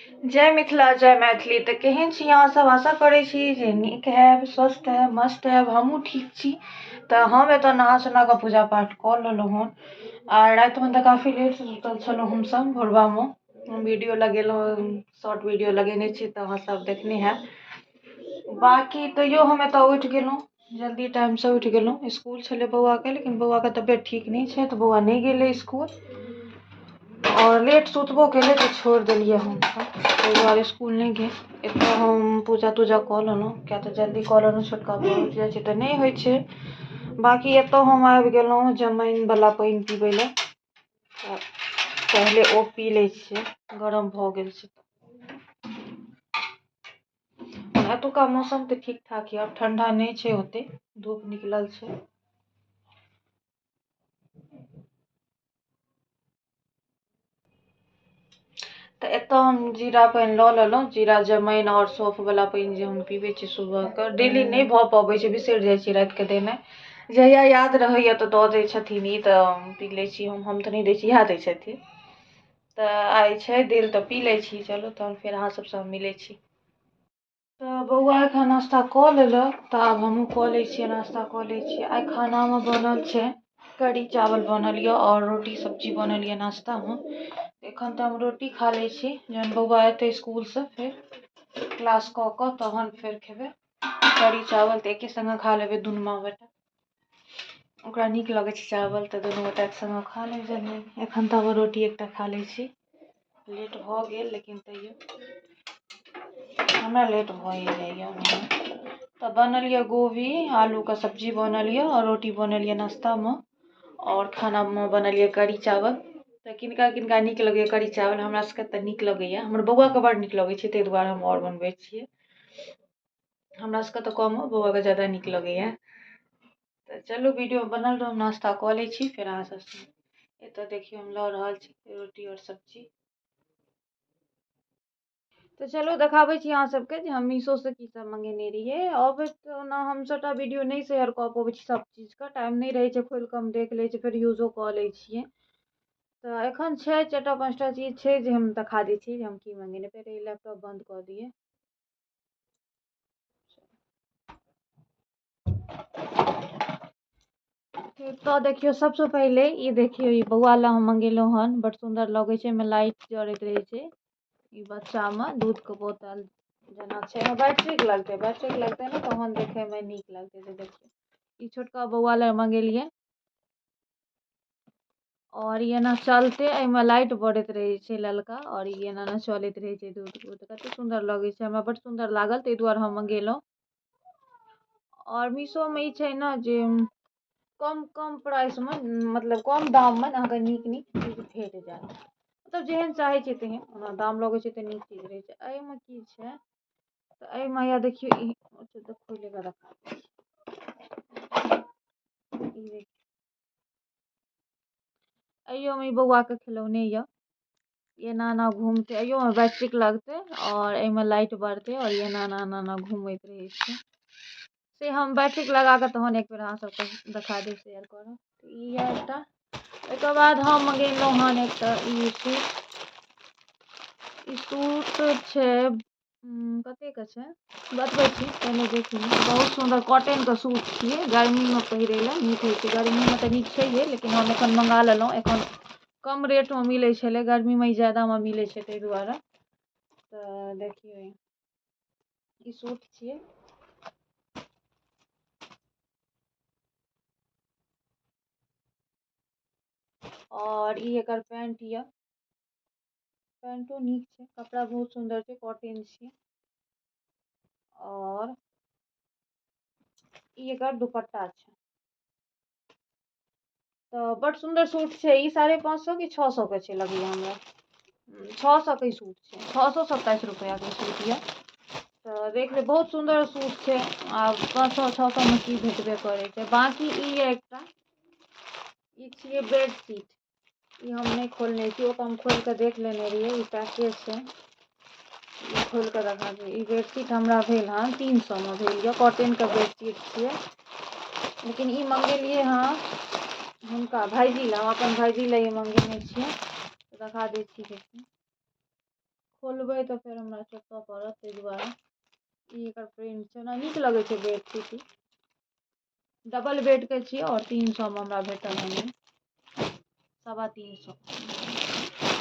जय मिथिला जय मैथिली। तऽ केहन छी अहाँ सब? आशा करै छी जे नीक हैब, स्वस्थ हैब, मस्त हैब। हमहूँ ठीक छी। तऽ हम एतऽ नहा सोना कऽ पूजा पाठ कऽ लेलहुँ हन। आ रातिमे तऽ काफी लेटसँ सुतल छलहुँ हमसब। भोरबामे हम वीडियो लगेलहुँ, शॉर्ट वीडियो लगेने छी तऽ अहाँ सब देखने हैब। बाकी तैयो हम एतऽ उठि गेलहुँ, जल्दी टाइमसँ उठि गेलहुँ। स्कूल छलै बौआके, लेकिन बौआके तबियत ठीक नहि छै तऽ बौआ नहि गेलै स्कूल। और लेट सुतबो केले तऽ छोड़ि देलियै हमसब, ताहि दुआरे स्कूल नहीं गेल। एतऽ हम पूजा तूजा कऽ लेलहुँ, किया तऽ जल्दी कऽ लेलहुँ, छोटका बौआ उठि जाइ छै तऽ नहि होइ छै। बाकी एतऽ हम आबि गेलहुँ जमाइनवला पानि पीबै लए। पहिले ओ पी लै छियै, गरम भऽ गेल छै। एतुका मौसम तऽ ठीक ठाक यऽ, ठंडा नहीं छै ओते, धूप निकलल छै। तऽ एतऽ हम जीरा पानि लऽ लेलहुँ, जीरा जमाइन और सौंफ वाला पानि जे हम पीबै छी सुबहके। डेली नहि भऽ पबै छै, बिसरि जाइ छी रातिके देनाइ। जहिया याद रहैया तऽ दऽ दै छथिन ई, तऽ पी लै छी हम तऽ नहीं दै छी, इएह दै छथिन। तऽ आइ छै दिल तऽ पी लै छी। चलू तहन फेर अहाँ सबसँ हम मिलै छी। तऽ बौआ एखन नाश्ता कऽ लेलक, तऽ आब हमहूँ कऽ लै छियै, नाश्ता कऽ लै छियै। आइ खानामे बनल छै कढ़ी चावल बनल यऽ और रोटी सब्जी बनल यऽ नाश्तामे। एखन तऽ हम रोटी खा लै छी, जहन बौआ एतै स्कूलसँ फेर क्लास कऽ कऽ तहन फेर खेबै। कढ़ी चावल तऽ एके सङ्गे खा लेबै दुनू माँ बेटा, ओकरा नीक लगै छै चावल तऽ दुनू गोटा एक सङ्गे खा लेब जल्दी। एखन तऽ हम रोटी एकटा खा लै छी। लेट भऽ गेल लेकिन तैयो हमरा लेट भए जाइए। तऽ बनल यऽ गोभी आलूके सब्जी बनल यऽ और रोटी बनल यऽ नाश्तामे। और खानामे बनल यऽ कढ़ी चावल। तऽ किनका किनका नीक लगैए कढ़ी चावल, हमरा सबके तऽ नीक लगैए। हमर बौआके बड़ नीक लगै छै, ताहि दुआरे हम और बनबै छियै। हमरा सबके तऽ कम, बौआके ज्यादा नीक लगैए। तऽ चलू वीडियो बनल रहौ, नाश्ता कऽ लै छी फेर अहाँ सबसँ। एतऽ देखियौ हम लऽ रहल छी रोटी और सब्जी। तऽ चलू देखाबै छी अहाँ सबके जे हम मीशोसँ की सब मंगेने रहियै। अब तऽ ओना हम सबटा वीडियो नहि शेयर कऽ पबै छी सब चीजके, टाइम नहि रहै छै, खोलि कऽ हम देख लै छी फेर यूजो कऽ लै छियै। तऽ एखन छै 4टा 5टा चीज छै जे हम देखा दै छी जे हम की मंगेने। पहिले ई लैपटॉप बंद कऽ दियै। तऽ देखियो सबसे पहले ई देखियो, ई बौआ ला हम मंगेलहुं हन, बड़ सुंदर लगे छै, एमे लाइट जरैत रहे छै। ई बच्चा में दूध के बोतल जेना छै, बैटरी लगतै ने तहन देखेमे नीक लगतै। तऽ देखियौ ई छोटका बौआ ला मंगेलियै और ई एना चलते, एहिमे लाइट बरैत रहे छै ललका, और ई एना एना चलैत रहे छै दूध दूध। कते सुंदर लगे छै, हमरा बड़ सुंदर लागल, ताहि दुआरे हम मंगेलहुं। और मीशो में ई छै ने जे कम कम प्राइस में, मतलब कम दाम में अहाँके नीक नीक चीज भेट जायत। मतलब जेहन चाहे छी तेहन, ओना दाम लगे छै तऽ नीक चीज रहे छै। एहिमे की छै तऽ एहिमे या देखियौ ई खोले के देखा ई अइयोमे ई बौआके खिलौने यऽ, एना एना घूमते, अइयोमे बैटरी लगते और एहिमे लाइट बढ़ते और ये एना एना एना एना घूमैत रहे छै। से हम बैटरी लगा कऽ तहन एक बेर अहाँ सबके देखा देब, शेयर करब। ई यऽ एकटा। ओहिके बाद हम मंगेलहुँ हन एकटा ई सूट। ई सूट छै कतेके छै बतबै छी, पहिले देख लियौ। बहुत सुन्दर कॉटनके सूट छियै, गर्मीमे पहिरै लए नीक होइ छै। गर्मीमे तऽ नीक छैहे, लेकिन हम एखन मंगा लेलहुँ। एखन कम रेटमे मिलै छलै, गर्मीमे ई ज्यादामे मिलै छै, ताहि दुआरे। तऽ देखियौ ई सूट छियै। और ई एकर पैंट यऽ, पैंटो नीक छै, कपड़ा बहुत सुन्दर छै, कॉटन छियै। और ई एकर दुपट्टा छै। तऽ बड़ सुन्दर सूट छै ई। 550 कि 600 के छै लगैया हमरा। 600 के सूट छै, 627 रुपआ के सूट यऽ। तऽ देख ले बहुत सुन्दर सूट छै। आब 500 600 में की भेटबे करे छै। बाकी ई ये एकटा, ई छियै बेडशीट। ई हम नहीं खोलने छी, ओ तऽ हम खोल के देख लेने रहियै। ई पैकेज छै, ई खोल के देखा दी। ई बेडशीट हमरा भेल हन 300 में भेल यऽ, कॉटन के बेडशीट छियै। लेकिन ई मंगेलियै हँ हुनका भाईजी ला, हम अपन भाईजी ला ई मंगेने छियै। देखा दै छी देखियौ, खोलबै तऽ फेर हमरा चोटऽ पड़त, ताहि दुआरे ई एकर प्रिंट छै। ओना नीक लगै छै बेडशीट, डबल बेडके छियै और 300 में हमरा भेटल हन, 350।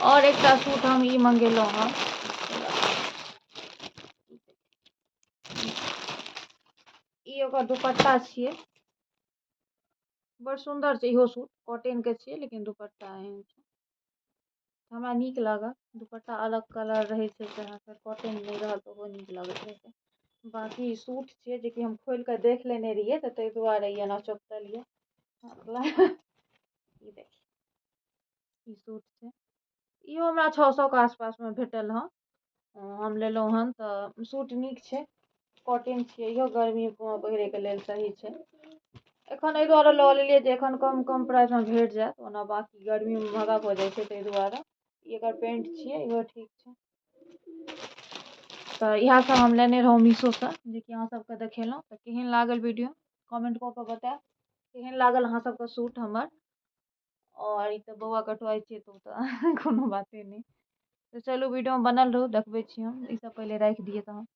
और एकटा सूट हम ई मंगेलहुँ हँ, ई ओकर दुपट्टा छियै, बड़ सुंदर छै इहो सूट, कॉटन के छियै लेकिन दुपट्टा एहन छै, हमरा नीक लागल। दुपट्टा अलग कलर रहै छै से अहाँके कॉटन नहीं रहल तऽ ओहो नीक लगैत रहै छै। बाकी सूट छियै जेकि हम खोल कऽ देख लेने रहियै तऽ ताहि दुआरे ई एना चोपतल ये। ई देखिए, ई सूट छै, इहो हमरा 600 के आसपास में भेटल हँ, हम लेलहुँ हन तऽ सूट नीक छै, कॉटन छियै, इहो गर्मी में पहिरैके लेल सही छै। एखन एहि दुआरे लऽ लेलियै जे एखन कम प्राइस में भेट जायत, ओना बाकी गर्मी में महगा भऽ जाइ छै, ताहि दुआरे ई एकर पेंट छियै, इहो ठीक छै। तऽ इएह सब हम लेने रहौं मीशोसँ, जेकि अहाँ सबके देखेलहुँ। तऽ केहन लागल वीडियो कमेंट कऽ के बतायब, केहन लागल अहाँ सबके सूट हमर। और ई तऽ बौआ कटवाई छै तऽ कोनो बाते नहीं। तो चलू वीडियो में बनल रहू, देखबै छी हम। ई सब पहले राखि दिए तहन।